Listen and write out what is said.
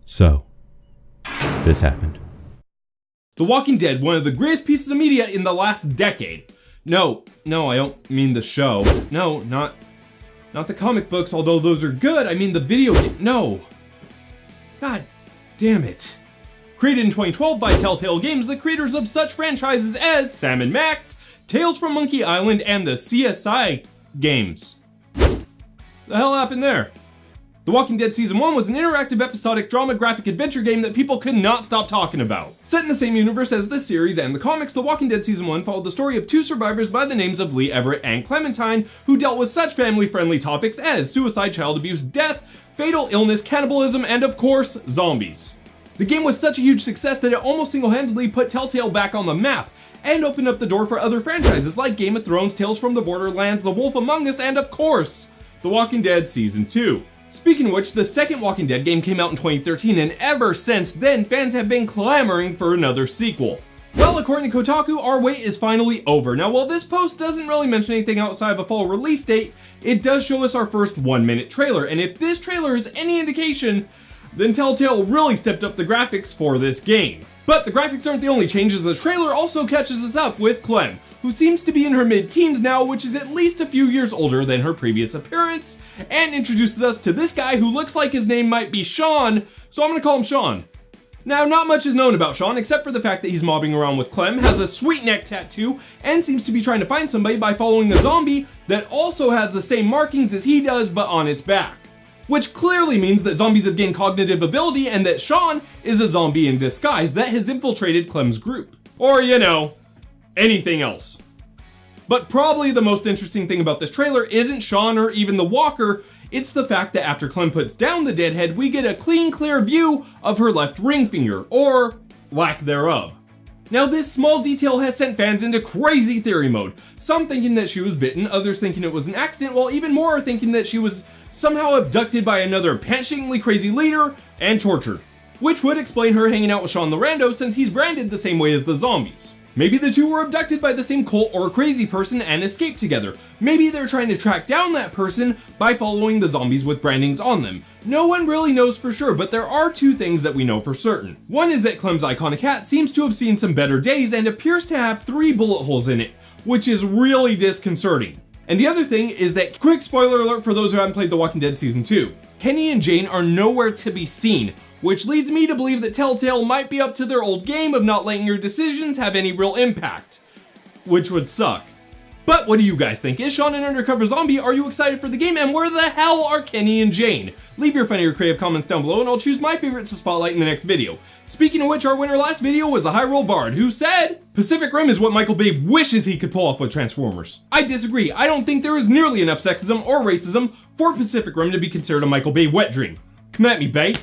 So, this happened. The Walking Dead, one of the greatest pieces of media in the last decade. No, I don't mean the show. No, not the comic books, although those are good. I mean the video game. No. God damn it. Created in 2012 by Telltale Games, the creators of such franchises as Sam & Max, Tales from Monkey Island, and the CSI games. The hell happened there? The Walking Dead Season 1 was an interactive episodic drama graphic adventure game that people could not stop talking about. Set in the same universe as the series and the comics, The Walking Dead Season 1 followed the story of two survivors by the names of Lee Everett and Clementine, who dealt with such family-friendly topics as suicide, child abuse, death, fatal illness, cannibalism, and of course, zombies. The game was such a huge success that it almost single-handedly put Telltale back on the map, and opened up the door for other franchises like Game of Thrones, Tales from the Borderlands, The Wolf Among Us, and of course, The Walking Dead Season 2. Speaking of which, the second Walking Dead game came out in 2013, and ever since then, fans have been clamoring for another sequel. Well, according to Kotaku, our wait is finally over. Now, while this post doesn't really mention anything outside of a fall release date, it does show us our first 1-minute trailer, and if this trailer is any indication, then Telltale really stepped up the graphics for this game. But the graphics aren't the only changes. The trailer also catches us up with Clem, who seems to be in her mid-teens now, which is at least a few years older than her previous appearance, and introduces us to this guy who looks like his name might be Sean, so I'm gonna call him Sean. Now, not much is known about Sean, except for the fact that he's mobbing around with Clem, has a sweet neck tattoo, and seems to be trying to find somebody by following a zombie that also has the same markings as he does, but on its back. Which clearly means that zombies have gained cognitive ability and that Sean is a zombie in disguise that has infiltrated Clem's group. Or, you know, anything else. But probably the most interesting thing about this trailer isn't Sean or even the walker, it's the fact that after Clem puts down the deadhead, we get a clean, clear view of her left ring finger, or lack thereof. Now, this small detail has sent fans into crazy theory mode. Some thinking that she was bitten, others thinking it was an accident, while even more are thinking that she was somehow abducted by another panickingly crazy leader and tortured. Which would explain her hanging out with Sean the Rando since he's branded the same way as the zombies. Maybe the two were abducted by the same cult or crazy person and escaped together. Maybe they're trying to track down that person by following the zombies with brandings on them. No one really knows for sure, but there are two things that we know for certain. One is that Clem's iconic hat seems to have seen some better days and appears to have 3 bullet holes in it, which is really disconcerting. And the other thing is that, quick spoiler alert for those who haven't played The Walking Dead Season 2, Kenny and Jane are nowhere to be seen, which leads me to believe that Telltale might be up to their old game of not letting your decisions have any real impact. Which would suck. But what do you guys think? Is Sean an undercover zombie? Are you excited for the game? And where the hell are Kenny and Jane? Leave your funny or creative comments down below and I'll choose my favorites to spotlight in the next video. Speaking of which, our winner last video was the Hyrule Bard, who said, Pacific Rim is what Michael Bay wishes he could pull off with Transformers. I disagree. I don't think there is nearly enough sexism or racism for Pacific Rim to be considered a Michael Bay wet dream. Come at me, Bay.